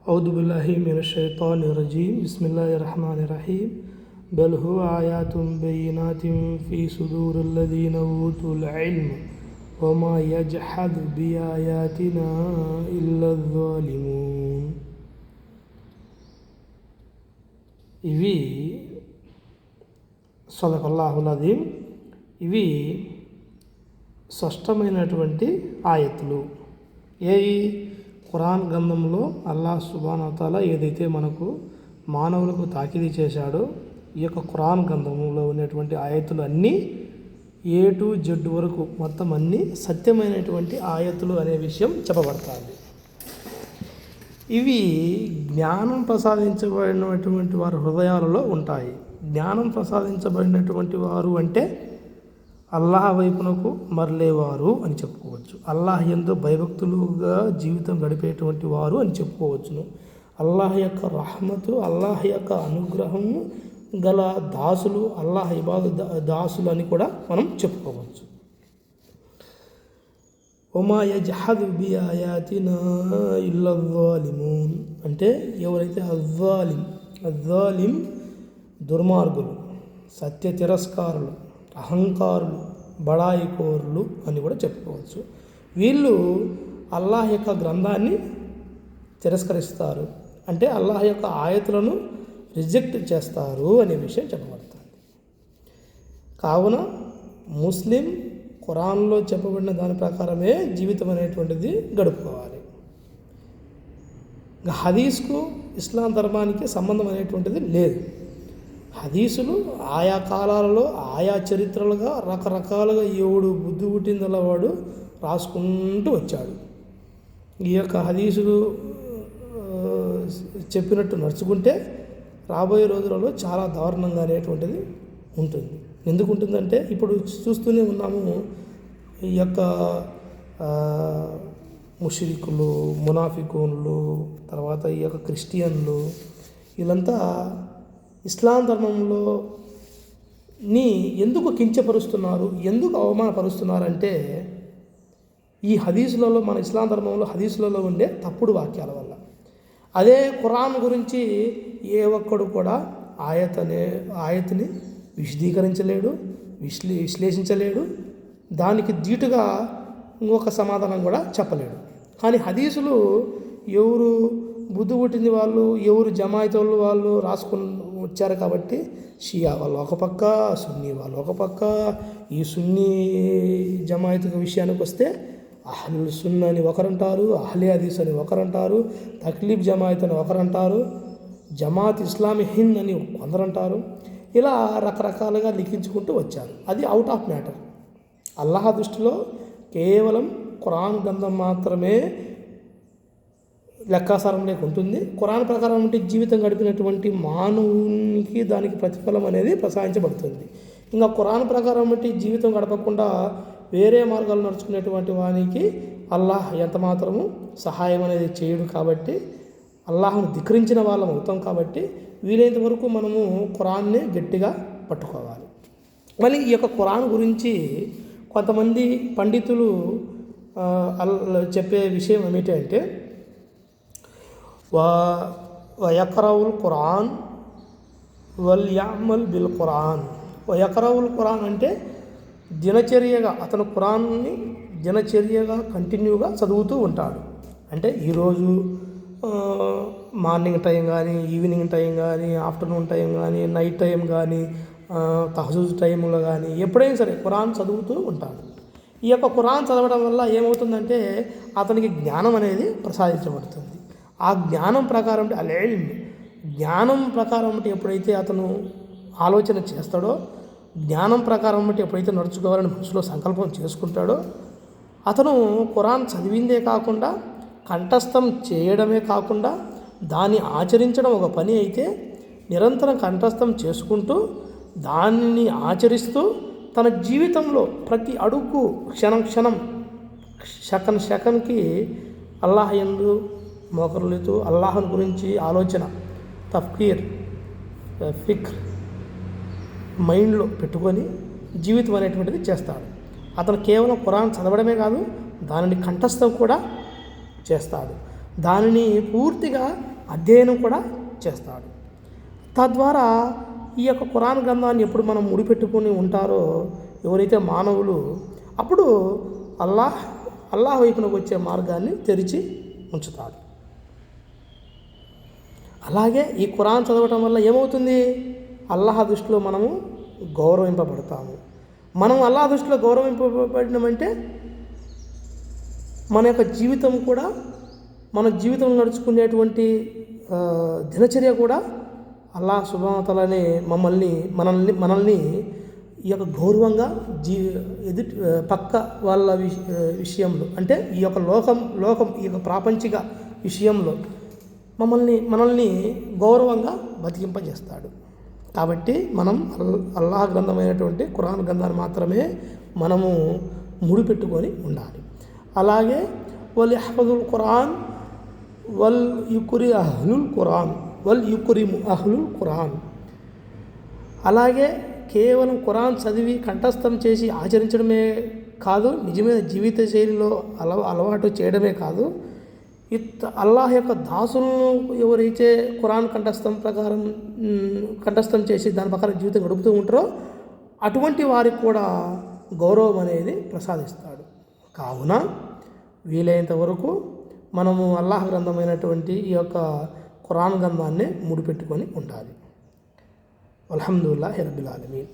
أعوذ بالله من الشيطان الرجيم بسم الله الرحمن الرحيم بل هو آيات بينات في صدور الذين أوتوا العلم وما يجحد بآياتنا إلا الظالمون. ఇవి సదకల్లాహుల్ అజీమ్. ఇవి స్పష్టమైనటువంటి ఆయతులు. ఖురాన్ గ్రంథంలో అల్లాహ్ సుబ్హానహు వ తఆలా ఏదైతే మనకు మానవులకు తాకీదు చేశాడో ఈ యొక్క ఖురాన్ గ్రంథంలో ఉన్నటువంటి ఆయతులు అన్నీ A to Z వరకు మొత్తం అన్నీ సత్యమైనటువంటి ఆయతులు అనే విషయం చెప్పబడుతుంది. ఇవి జ్ఞానం ప్రసాదించబడినటువంటి వారి హృదయాలలో ఉంటాయి. జ్ఞానం ప్రసాదించబడినటువంటి వారు అంటే అల్లాహ్ వైపునకు మరలేవారు అని చెప్పుకోవచ్చు. అల్లాహ్ యందు భయభక్తులుగా జీవితం గడిపేటువంటి వారు అని చెప్పుకోవచ్చును. అల్లాహ్ యొక్క రహమతు, అల్లాహ్ యొక్క అనుగ్రహము గల దాసులు, అల్లాహ్ దాసులు అని కూడా మనం చెప్పుకోవచ్చు. వమా యజ్హదు బిఆయాతినా ఇల్లా జ్వాలిమూన్ అంటే ఎవరైతే అజ్జాలిం దుర్మార్గులు, సత్య తిరస్కారులు, అహంకారులు, బడాయికోరులు అని కూడా చెప్పుకోవచ్చు. వీళ్ళు అల్లాహ్ యొక్క గ్రంథాన్ని తిరస్కరిస్తారు, అంటే అల్లాహ్ యొక్క ఆయతులను రిజెక్ట్ చేస్తారు అనే విషయం చెప్పబడుతుంది. కావున ముస్లిం ఖురాన్లో చెప్పబడిన దాని ప్రకారమే జీవితం అనేటువంటిది గడుపుకోవాలి. హదీస్కు ఇస్లాం ధర్మానికి సంబంధం అనేటువంటిది లేదు. హదీసులు ఆయా కాలాలలో ఆయా చరిత్రలుగా రకరకాలుగా ఎవడు బుద్ధి పుట్టిందల వాడు రాసుకుంటూ వచ్చాడు. ఈ యొక్క హదీసులు చెప్పినట్టు నడుచుకుంటే రాబోయే రోజులలో చాలా దారుణంగా అనేటువంటిది ఉంటుంది. ఎందుకు ఉంటుందంటే ఇప్పుడు చూస్తూనే ఉన్నాము, ఈ యొక్క ముష్రికులు, మునాఫికూన్లు, తర్వాత ఈ యొక్క క్రిస్టియన్లు, వీళ్ళంతా ఇస్లాం ధర్మంలో ఎందుకు కించపరుస్తున్నారు, ఎందుకు అవమానపరుస్తున్నారంటే ఈ హదీసులలో, మన ఇస్లాం ధర్మంలో హదీసులలో ఉండే తప్పుడు వాక్యాల వల్ల. అదే ఖురాన్ గురించి ఏ ఒక్కడు కూడా ఆయతని విశదీకరించలేడు, విశ్లేషించలేడు, దానికి ధీటుగా ఇంకొక సమాధానం కూడా చెప్పలేడు. కానీ హదీసులు ఎవరు బుద్ధి పుట్టింది వాళ్ళు, ఎవరు జమాయితోళ్ళు వాళ్ళు రాసుకుని వచ్చారు కాబట్టి షియా వాళ్ళు ఒక పక్క, సున్నీ వాళ్ళు ఒక పక్క. ఈ సున్నీ జమాయిత్ విషయానికి వస్తే అహ్లుల్ సున్నా అని ఒకరంటారు, అహ్లే హదీస్ అని ఒకరంటారు, తక్లీఫ్ జమాయిత్ అని ఒకరంటారు, జమాత్ ఇస్లామీ హింద్ అని కొందరంటారు. ఇలా రకరకాలుగా లిఖించుకుంటూ వచ్చారు. అది అవుట్ ఆఫ్ మ్యాటర్. అల్లాహ్ దృష్టిలో కేవలం ఖురాన్ గ్రంథం మాత్రమే లెక్కాసారం లేకుంటుంది. ఖురాన్ ప్రకారం ఉంటే జీవితం గడిపినటువంటి మానవునికి దానికి ప్రతిఫలం అనేది ప్రసాదించబడుతుంది. ఇంకా ఖురాన్ ప్రకారం బట్టి జీవితం గడపకుండా వేరే మార్గాలు నడుచుకునేటువంటి వానికి అల్లాహ్ ఎంత మాత్రము సహాయం అనేది చేయడు. కాబట్టి అల్లాహ్ను ధిక్కరించిన వాళ్ళం అవుతాం. కాబట్టి వీలైనంత వరకు మనము ఖురాన్ని గట్టిగా పట్టుకోవాలి. మళ్ళీ ఈ యొక్క ఖురాన్ గురించి కొంతమంది పండితులు చెప్పే విషయం ఏమిటంటే వయక్రవుల్ ఖురాన్ వల్ యామల్ బిల్ ఖురాన్. వయక్రవుల్ ఖురాన్ అంటే దినచర్యగా అతను ఖురాన్ని దినచర్యగా కంటిన్యూగా చదువుతూ ఉంటాడు. అంటే ఈరోజు మార్నింగ్ టైం కానీ, ఈవినింగ్ టైం కానీ, ఆఫ్టర్నూన్ టైం కానీ, నైట్ టైం కానీ, తహజుద్ టైంలో కానీ ఎప్పుడైనా సరే ఖురాన్ చదువుతూ ఉంటాడు. ఈ యొక్క ఖురాన్ చదవడం వల్ల ఏమవుతుందంటే అతనికి జ్ఞానం అనేది ప్రసాదించబడుతుంది. ఆ జ్ఞానం ప్రకారం జ్ఞానం ప్రకారం ఎప్పుడైతే అతను ఆలోచన చేస్తాడో, జ్ఞానం ప్రకారం ఎప్పుడైతే నడుచుకోవాలని మనసులో సంకల్పం చేసుకుంటాడో, అతను ఖురాన్ చదివిందే కాకుండా కంఠస్థం చేయడమే కాకుండా దాన్ని ఆచరించడం ఒక పని అయితే నిరంతరం కంఠస్థం చేసుకుంటూ దానిని ఆచరిస్తూ తన జీవితంలో ప్రతి అడుగు క్షణంకి అల్లాహ్ యందు మోకరులుతూ అల్లాహ్ను గురించి ఆలోచన, తఫ్కీర్, ఫిక్ర్ మైండ్లో పెట్టుకొని జీవితం అనేటువంటిది చేస్తాడు. అతను కేవలం ఖురాన్ చదవడమే కాదు, దానిని కంఠస్థం కూడా చేస్తాడు. దానిని పూర్తిగా అధ్యయనం కూడా చేస్తాడు. తద్వారా ఈ యొక్క ఖురాన్ గ్రంథాన్ని ఎప్పుడు మనం ముడిపెట్టుకుని ఉంటారో ఎవరైతే మానవులు, అప్పుడు అల్లాహ్ వైపునకు వచ్చే మార్గాన్ని తెరిచి ఉంచుతాడు. అలాగే ఈ ఖురాన్ చదవటం వల్ల ఏమవుతుంది? అల్లాహ్ దృష్టిలో మనము గౌరవింపబడతాము. మనం అల్లాహ్ దృష్టిలో గౌరవింపబడినామంటే మన యొక్క జీవితం కూడా, మన జీవితం నడుచుకునేటువంటి దినచర్య కూడా అల్లాహ్ సుబ్హానహు వ తఆలానే మనల్ని ఈ యొక్క గౌరవంగా పక్క వాళ్ళ విషయంలో, అంటే ఈ యొక్క లోకం ఈ యొక్క ప్రాపంచిక విషయంలో మనల్ని గౌరవంగా బతికింపజేస్తాడు. కాబట్టి మనం అల్లాహ్ గ్రంథమైనటువంటి ఖురాన్ గ్రంథాన్ని మాత్రమే మనము ముడిపెట్టుకొని ఉండాలి. అలాగే వల్ యహ్ఫజుల్ ఖురాన్ వల్ యుక్రిము అహ్లుల్ ఖురాన్. అలాగే కేవలం ఖురాన్ చదివి కంఠస్థం చేసి ఆచరించడమే కాదు, నిజమైన జీవిత శైలిలో అలవాటు చేయడమే కాదు, అల్లాహ్ యొక్క దాసులను ఎవరైతే ఖురాన్ కంఠస్థం చేసి దాని ప్రకారం జీవితం గడుపుతూ ఉంటారో అటువంటి వారికి కూడా గౌరవం అనేది ప్రసాదిస్తాడు. కావున వీలైనంత వరకు మనము అల్లాహ్ గ్రంథమైనటువంటి ఈ యొక్క ఖురాన్ గ్రంథాన్ని ముడిపెట్టుకొని ఉండాలి. అల్హమ్దులిల్లాహి రబ్బిల్ ఆలమీన్.